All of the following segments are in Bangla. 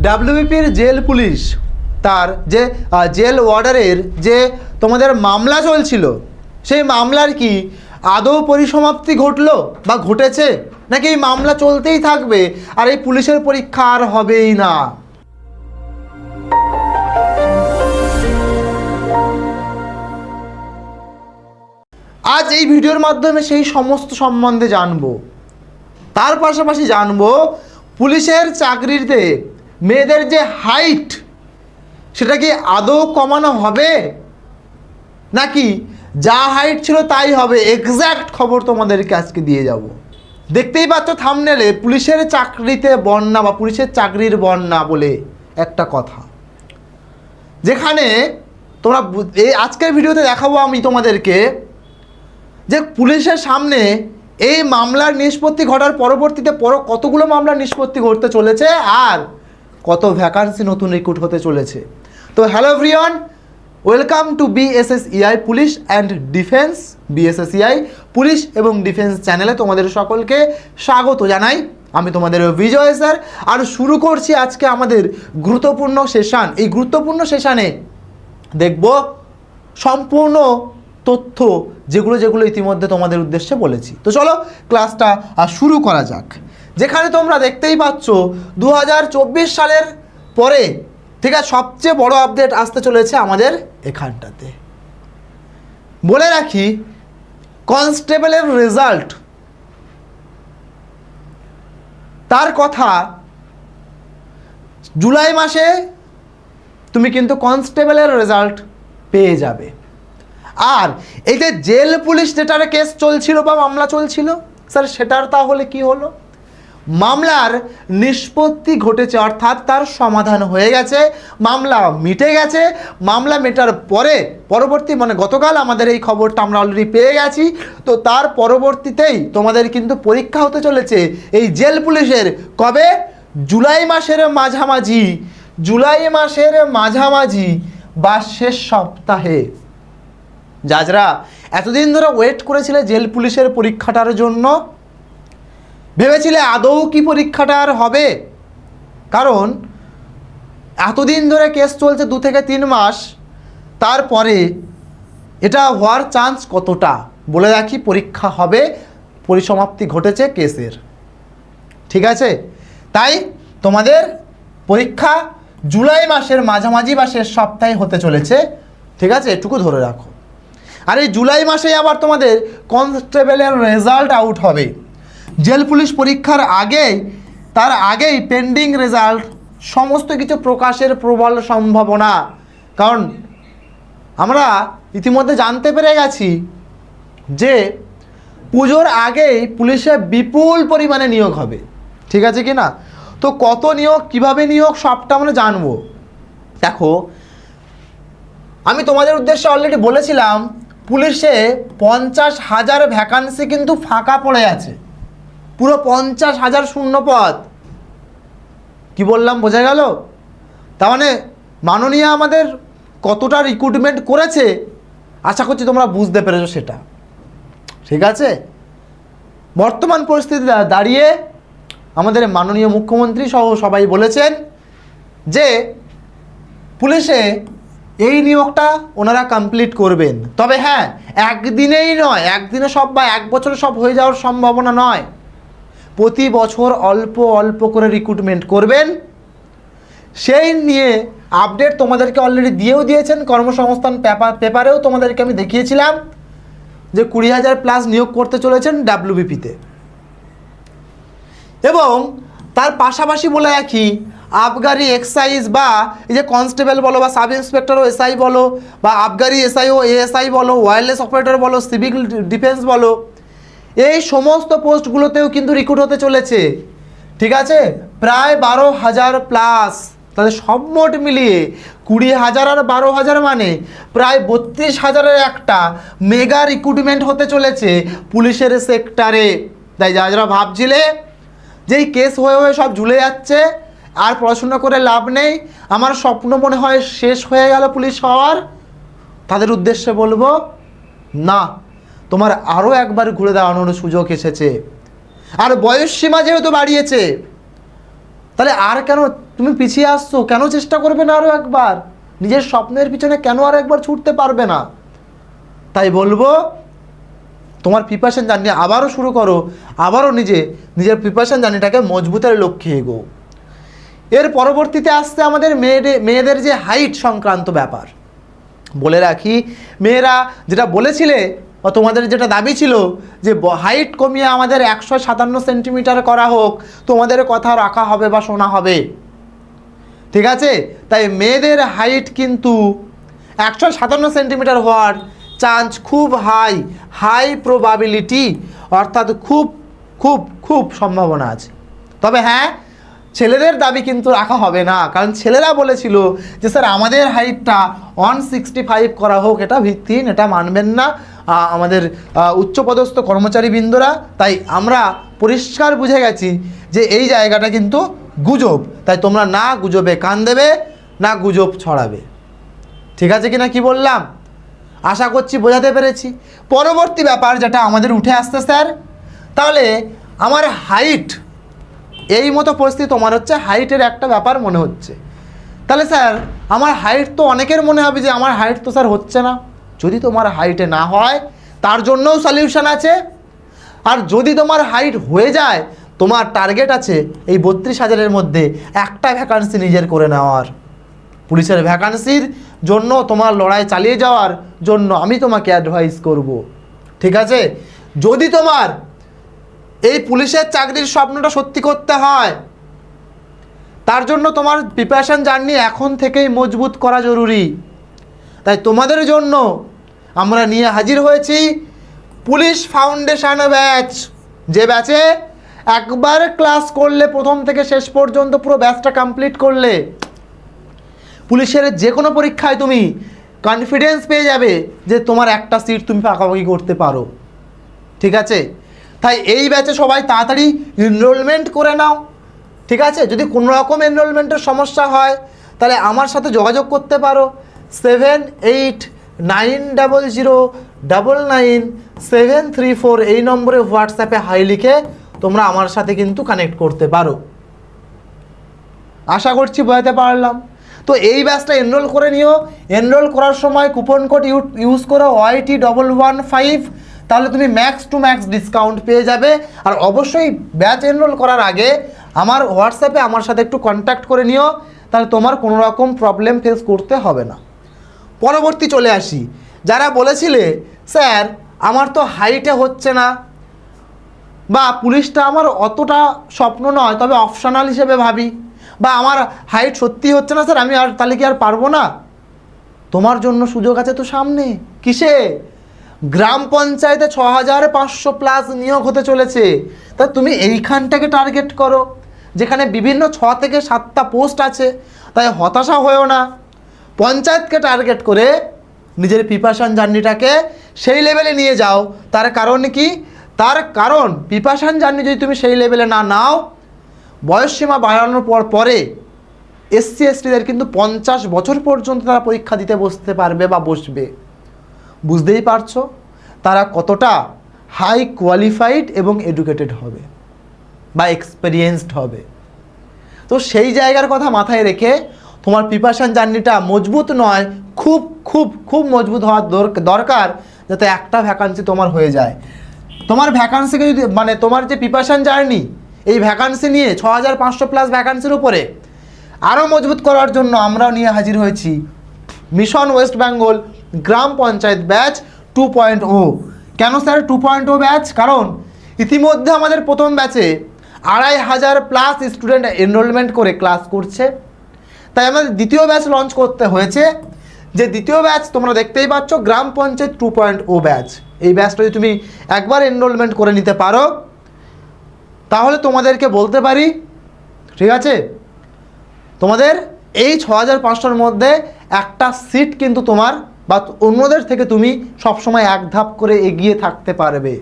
ডাব্লিউবিপির জেল পুলিশ তার যে জেল ওয়ার্ডারের যে তোমাদের মামলা চলছিল, সেই মামলার কি আদৌ পরিসমাপ্তি ঘটলো বা ঘটেছে, নাকি এই মামলা চলতেই থাকবে আর এই পুলিশের পরীক্ষা আর হবেই না? আজ এই ভিডিওর মাধ্যমে সেই সমস্ত সম্বন্ধে জানবো। তার পাশাপাশি জানবো পুলিশের চাকরিতে মেয়েদের যে হাইট, সেটা কি আদৌ কমানো হবে নাকি যা হাইট ছিল তাই হবে, এক্স্যাক্ট খবর তোমাদেরকে আজকে দিয়ে যাব। দেখতেই পাচ্ছ থাম্বনেলে পুলিশের চাকরিতে বন্যা বা পুলিশের চাকরির বন্যা বলে একটা কথা, যেখানে তোমরা এই আজকের ভিডিওতে দেখাবো আমি তোমাদেরকে যে পুলিশের সামনে এই মামলার নিষ্পত্তি ঘটার পরবর্তীতে কতগুলো মামলার নিষ্পত্তি ঘটতে চলেছে আর কত ভ্যাকান্সি নতুন রিক্রুট হতে চলেছে। তো hello everyone, welcome to BSSEI police and defence. BSSEI police এবং ডিফেন্স চ্যানেলে তোমাদের সকলকে স্বাগত জানাই। আমি তোমাদের বিজয় স্যার, আর শুরু করছি আজকে আমাদের গুরুত্বপূর্ণ সেশন। এই গুরুত্বপূর্ণ সেশনে দেখব সম্পূর্ণ তথ্য, যেগুলো ইতিমধ্যে তোমাদের উদ্দেশ্যে বলেছি। তো চলো ক্লাসটা শুরু করা যাক। যেখানে তোমরা দেখতেই পাচ্ছ 2024 সালের পরে, ঠিক আছে, সবচেয়ে বড় আপডেট আসতে চলেছে আমাদের এখানটাতে। বলে রাখি, কনস্টেবলের রেজাল্ট, তার কথা জুলাই মাসে তুমি কিন্তু কনস্টেবলের রেজাল্ট পেয়ে যাবে। আর এই যে জেল পুলিশ যেটার কেস চলছিল বা মামলা চলছিল স্যার, সেটার তাহলে কি হলো? মামলার নিষ্পত্তি ঘটেছে, অর্থাৎ তার সমাধান হয়ে গেছে, মামলা মিটে গেছে। মামলা মেটার পরবর্তী গতকাল আমাদের এই খবরটা আমরা অলরেডি পেয়ে গেছি। তো তার পরবর্তীতেই তোমাদের কিন্তু পরীক্ষা হতে চলেছে এই জেল পুলিশের। কবে? জুলাই মাসের মাঝামাঝি বা শেষ সপ্তাহে। যারা এতদিন ধরে ওয়েট করেছিলে জেল পুলিশের পরীক্ষাটার জন্য, ভেবেছিলে আদৌ কি পরীক্ষাটা আর হবে, কারণ এতদিন ধরে কেস চলছে 2 থেকে 3 মাস, তারপরে এটা হওয়ার চান্স কতটা বলে রাখি, পরীক্ষা হবে, পরিসমাপ্তি ঘটেছে কেসের, ঠিক আছে? তাই তোমাদের পরীক্ষা জুলাই মাসের মাঝামাঝি বা শেষ সপ্তাহে হতে চলেছে, ঠিক আছে? এটুকু ধরে রাখো। আর এই জুলাই মাসেই আবার তোমাদের কনস্টেবলের রেজাল্ট আউট হবে। জেল পুলিশ পরীক্ষার তার আগেই পেন্ডিং রেজাল্ট সমস্ত কিছু প্রকাশের প্রবল সম্ভাবনা, কারণ আমরা ইতিমধ্যে জানতে পেরে গেছি যে পুজোর আগেই পুলিশে বিপুল পরিমাণে নিয়োগ হবে, ঠিক আছে কি না? তো কত নিয়োগ, কিভাবে নিয়োগ, সবটা আমরা জানবো। দেখো, আমি তোমাদের উদ্দেশ্যে অলরেডি বলেছিলাম পুলিশে 50,000 ভ্যাকান্সি কিন্তু ফাঁকা পড়ে আছে, পুরো 50,000 শূন্য পদ। কি বললাম, বোঝা গেল? তার মানে মাননীয় আমাদের কতটা রিক্রুটমেন্ট করেছে, আশা করছি তোমরা বুঝতে পেরেছো সেটা, ঠিক আছে? বর্তমান পরিস্থিতি দাঁড়িয়ে আমাদের মাননীয় মুখ্যমন্ত্রী সহ সবাই বলেছেন যে পুলিশে এই নিয়োগটা ওনারা কমপ্লিট করবেন। তবে হ্যাঁ, একদিনেই নয়, একদিনে সব বা এক বছরে সব হয়ে যাওয়ার সম্ভাবনা নয়, প্রতি বছর অল্প অল্প করে রিক্রুটমেন্ট করবেন। সেই নিয়ে আপডেট তোমাদেরকে অলরেডি দিয়েছেন, কর্মসংস্থান পেপারেও তোমাদেরকে আমি দেখিয়েছিলাম যে 20,000+ নিয়োগ করতে চলেছেন ডাব্লিউবিপিতে। এবং তার পাশাপাশি বলে রাখি, আবগারি এক্সাইজ বা এই যে কনস্টেবল বলো বা সাব ইন্সপেক্টর ও এসআই বলো, বা আবগারি এসআই ও এএসআই বলো, ওয়্যারলেস অপারেটর বলো, সিভিল ডিফেন্স বলো, এই সমস্ত পোস্টগুলোতেও কিন্তু রিক্রুট হতে চলেছে, ঠিক আছে? প্রায় 12,000+। তাহলে সব মোট মিলিয়ে 20,000 আর 12,000 মানে প্রায় 32,000-এর একটা মেগা রিক্রুটমেন্ট হতে চলেছে পুলিশের সেক্টরে। তাই যারা ভাবছিলে যে এই কেস হয়ে সব ঝুলে যাচ্ছে, আর পড়াশোনা করে লাভ নেই, আমার স্বপ্ন মনে হয় শেষ হয়ে গেল পুলিশ হওয়ার, তাদের উদ্দেশ্যে বলবো না, তোমার আরও একবার ঘুরে দাঁড়ানোর সুযোগ এসেছে। আর বয়স সীমা যেহেতু বাড়িয়েছে, তাহলে আর কেন তুমি পিছিয়ে আসছো? কেন চেষ্টা করবে না আরও একবার? নিজের স্বপ্নের পিছনে কেন আর একবার ছুটতে পারবে না? তাই বলবো, তোমার প্রিপারেশন জার্নি আবারও শুরু করো, আবারও নিজের প্রিপারেশন জার্নিটাকে মজবুতের লক্ষ্যে এগো। এর পরবর্তীতে আসছে আমাদের মেয়েদের যে হাইট সংক্রান্ত ব্যাপার। বলে রাখি, মেয়েরা যেটা বলেছিলে বা তোমাদের যেটা দাবি ছিল যে হাইট কমিয়ে আমাদের 157 সেন্টিমিটার করা হোক, তোমাদের কথা রাখা হবে বা শোনা হবে, ঠিক আছে? তাই মেয়েদের হাইট কিন্তু 157 সেন্টিমিটার হওয়ার চান্স খুব হাই প্রবাবিলিটি, অর্থাৎ খুব খুব খুব সম্ভাবনা আছে। তবে হ্যাঁ, ছেলেদের দাবি কিন্তু রাখা হবে না, কারণ ছেলেরা বলেছিল যে স্যার আমাদের হাইটটা 165 করা হোক। এটা ভিত্তিহীন, এটা মানবেন না আমাদের উচ্চপদস্থ কর্মচারীবৃন্দরা। তাই আমরা পরিষ্কার বুঝে গেছি যে এই জায়গাটা কিন্তু গুজব। তাই তোমরা না গুজবে কান দেবে, না গুজব ছড়াবে। ঠিক আছে কিনা কি বললাম? আশা করছি বোঝাতে পেরেছি। পরবর্তী ব্যাপার যেটা আমাদের উঠে আসছে, স্যার তাহলে আমার হাইট, এই মতো পরিস্থিতি তোমার হচ্ছে, হাইটের একটা ব্যাপার মনে হচ্ছে। তাহলে স্যার আমার হাইট তো অনেকের মনে হবে যে আমার হাইট তো স্যার হচ্ছে না। যদি তোমার হাইটে না হয় তার জন্যও সলিউশন আছে। আর যদি তোমার হাইট হয়ে যায়, তোমার টার্গেট আছে এই 32,000-এর মধ্যে একটা ভ্যাকান্সি নিজের করে নেওয়ার। পুলিশের ভ্যাকান্সির জন্য তোমার লড়াই চালিয়ে যাওয়ার জন্য আমি তোমাকে অ্যাডভাইস করব, ঠিক আছে? যদি তোমার এই পুলিশের চাকরির স্বপ্নটা সত্যি করতে হয়, তার জন্য তোমার প্রিপারেশন জার্নি এখন থেকেই মজবুত করা জরুরি। তাই তোমাদের জন্য আমরা নিয়ে হাজির হয়েছি পুলিশ ফাউন্ডেশন ব্যাচ, যে ব্যাচে একবার ক্লাস করলে প্রথম থেকে শেষ পর্যন্ত পুরো ব্যাচটা কমপ্লিট করলে পুলিশের যে কোনো পরীক্ষায় তুমি কনফিডেন্স পেয়ে যাবে যে তোমার একটা সিট তুমি পাকাপাকি করতে পারো, ঠিক আছে? তাই এই ব্যাচে সবাই তাড়াতাড়ি এনরোলমেন্ট করে নাও, ঠিক আছে? যদি কোনো রকম এনরোলমেন্টের সমস্যা হয় তাহলে আমার সাথে যোগাযোগ করতে পারো। 7890999734 এই নম্বরে হোয়াটসঅ্যাপে হাই লিখে তোমরা আমার সাথে কিন্তু কানেক্ট করতে পারো। আশা করছি বোঝাতে পারলাম। তো এই ব্যাচটা এনরোল করে নিও। এনরোল করার সময় কুপন কোড ইউজ করো YT115, তাহলে তুমি ম্যাক্স টু ম্যাক্স ডিসকাউন্ট পেয়ে যাবে। আর অবশ্যই ব্যাচ এনরোল করার আগে আমার হোয়াটসঅ্যাপে আমার সাথে একটু কন্ট্যাক্ট করে নিও, তাহলে তোমার কোনো রকম প্রবলেম ফেস করতে হবে না। পরবর্তী চলে আসি, যারা বলেছিলে স্যার আমার তো হাইটে হচ্ছে না, বা পুলিশটা আমার অতটা স্বপ্ন নয়, তবে অপশনাল হিসেবে ভাবি, বা আমার হাইট সত্যি হচ্ছে না স্যার, আমি আর তাহলে কি আর পারবো না? তোমার জন্য সুযোগ আছে তো সামনে। কিসে? গ্রাম পঞ্চায়েতে 6500+ নিয়োগ হতে চলেছে। তা তুমি এইখানটাকে টার্গেট করো, যেখানে বিভিন্ন 6 থেকে 7টা পোস্ট আছে। তাই হতাশা হয়েও না, পঞ্চায়েতকে টার্গেট করে নিজের প্রিপারেশন জার্নিটাকে সেই লেভেলে নিয়ে যাও। তার কারণ কি? তার কারণ প্রিপারেশন জার্নি যদি তুমি সেই লেভেলে না নাও, বয়সসীমা বাড়ানোর পরে SC STদের কিন্তু 50 বছর পর্যন্ত তারা পরীক্ষা দিতে বসতে পারবে বা বসবে। বুঝতেই পারছো তারা কতটা হাই কোয়ালিফাইড এবং এডুকেটেড হবে বা এক্সপেরিয়েন্সড হবে। তো সেই জায়গার কথা মাথায় রেখে তোমার প্রিপারেশন জার্নিটা মজবুত নয়, খুব খুব খুব মজবুত হওয়ার দরকার, যাতে একটা ভ্যাকান্সি তোমার হয়ে যায়। তোমার ভ্যাকান্সিকে যদি মানে তোমার যে প্রিপারেশন জার্নি, এই ভ্যাকান্সি নিয়ে 6500+ ভ্যাকান্সির উপরে আরও মজবুত করার জন্য আমরাও নিয়ে হাজির হয়েছি মিশন ওয়েস্ট বেঙ্গল গ্রাম পঞ্চায়েত ব্যাচ 2.0। কেন স্যার 2.0 ব্যাচ? কারণ ইতিমধ্যে আমাদের প্রথম ব্যাচে 2500+ স্টুডেন্ট এনরোলমেন্ট করে ক্লাস করছে। তাই আমাদের দ্বিতীয় ব্যাচ লঞ্চ করতে হয়েছে, যে দ্বিতীয় ব্যাচ তোমরা দেখতেই পাচ্ছ গ্রাম পঞ্চায়েত 2.0 ব্যাচ। এই ব্যাচটা যদি তুমি একবার এনরোলমেন্ট করে নিতে পারো, তাহলে তোমাদেরকে বলতে পারি, ঠিক আছে, তোমাদের এই 6500-র মধ্যে একটা সিট কিন্তু তোমার বা অন্যদের থেকে তুমি সবসময় এক ধাপ করে এগিয়ে থাকতে পারবে।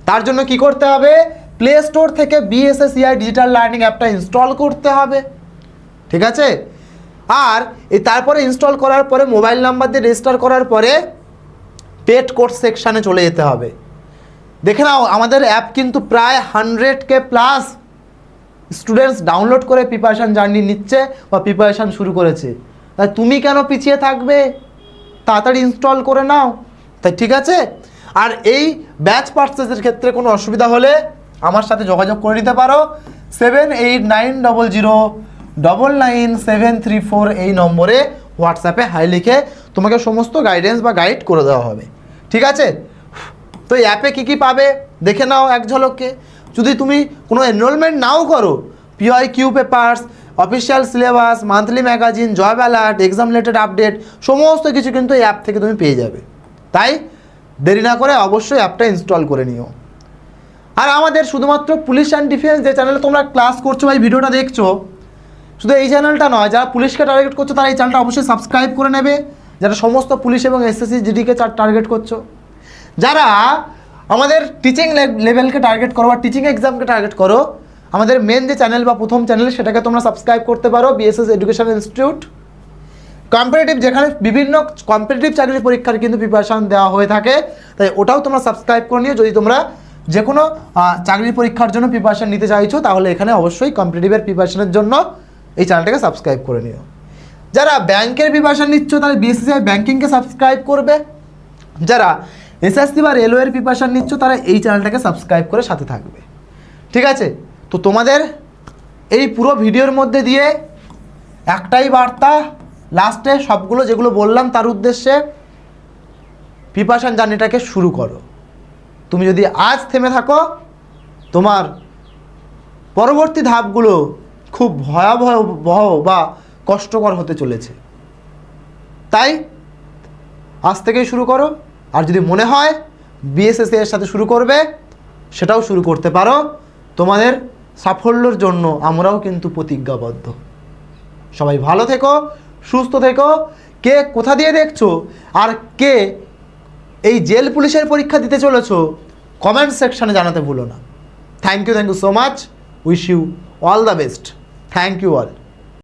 তার জন্য কি করতে হবে? প্লে স্টোর থেকে BSSEI ডিজিটাল লার্নিং অ্যাপটা ইনস্টল করতে হবে, ঠিক আছে? আর তারপরে ইনস্টল করার পরে মোবাইল নাম্বার দিয়ে রেজিস্টার করার পরে পেড কোর্স সেকশানে চলে যেতে হবে। দেখে নাও আমাদের অ্যাপ কিন্তু প্রায় 100K+ স্টুডেন্টস ডাউনলোড করে প্রিপারেশান জার্নি নিচ্ছে বা প্রিপারেশান শুরু করেছে, তাই তুমি কেন পিছিয়ে থাকবে? তাড়াতাড়ি ইনস্টল করে নাও। তাই ঠিক আছে? আর এই ব্যাচ পারচেজের ক্ষেত্রে কোনো অসুবিধা হলে আমার সাথে যোগাযোগ করে নিতে পারো। 7890099734 এই নম্বরে হোয়াটসঅ্যাপে হাই লিখে তোমাকে সমস্ত গাইডেন্স বা গাইড করে দেওয়া হবে। ঠিক আছে? তো এই অ্যাপে কী কী পাবে দেখে নাও এক ঝলকে। যদি তুমি কোনো এনরোলমেন্ট নাও করো, PYQ papers, official syllabus, monthly magazine, job alert, exam related update সমস্ত কিছু কিন্তু এই অ্যাপ থেকে তুমি পেয়ে যাবে। তাই দেরি না করে অবশ্যই অ্যাপটা ইনস্টল করে নিও। আর আমাদের শুধুমাত্র পুলিশ অ্যান্ড ডিফেন্স যে চ্যানেলে তোমরা ক্লাস করছো বা এই ভিডিওটা দেখছো, শুধু এই চ্যানেলটা নয়, যারা পুলিশকে টার্গেট করছো তারা এই চ্যানেলটা অবশ্যই সাবস্ক্রাইব করে নেবে, যারা সমস্ত পুলিশ এবং SSC GDকে টার্গেট করছো। যারা আমাদের টিচিং লেভেলকে টার্গেট করো বা টিচিং এক্সামকে টার্গেট করো, আমাদের মেন যে চ্যানেল বা প্রথম চ্যানেল সেটাকে তোমরা সাবস্ক্রাইব করতে পারো, BSS এডুকেশন ইনস্টিটিউট। কম্পিটিটিভ, যেখানে বিভিন্ন কম্পিটিটিভ চাকরির পরীক্ষার কিন্তু প্রিপারেশান দেওয়া হয়ে থাকে, তাই ওটাও তোমরা সাবস্ক্রাইব করে নিও। যদি তোমরা যে কোনো চাকরির পরীক্ষার জন্য প্রিপারেশান নিতে চাইছো, তাহলে এখানে অবশ্যই কম্পিটিটিভের প্রিপারেশানের জন্য এই চ্যানেলটাকে সাবস্ক্রাইব করে নিও। যারা ব্যাংকের প্রিপারেশান নিচ্ছ, তাহলে BSCI ব্যাংকিংকে সাবস্ক্রাইব করবে। যারা SSC বা রেলওয়ের প্রিপারেশান নিচ্ছ, তারা এই চ্যানেলটাকে সাবস্ক্রাইব করে সাথে থাকবে। ঠিক আছে? তো তোমাদের এই পুরো ভিডিওর মধ্যে দিয়ে একটাই বার্তা, লাস্টে সবগুলো যেগুলো বললাম তার উদ্দেশ্যে, প্রিপারেশান জার্নিটাকে শুরু করো। তুমি যদি আজ থেমে থাকো, তোমার পরবর্তী ধাপগুলো খুব ভয়াবহ বা কষ্টকর হতে চলেছে। তাই আজ থেকেই শুরু করো। আর যদি মনে হয় BSSC এর সাথে শুরু করবে, সেটাও শুরু করতে পারো। তোমাদের সাফল্যের জন্য আমরাও কিন্তু প্রতিজ্ঞাবদ্ধ। সবাই ভালো থেকো, সুস্থ থেকো। কে কোথা দিয়ে দেখছো আর কে এই জেল পুলিশের পরীক্ষা দিতে চলেছো, কমেন্ট সেকশানে জানাতে ভুলো না। Thank you so much. Wish you all the best. Thank you all.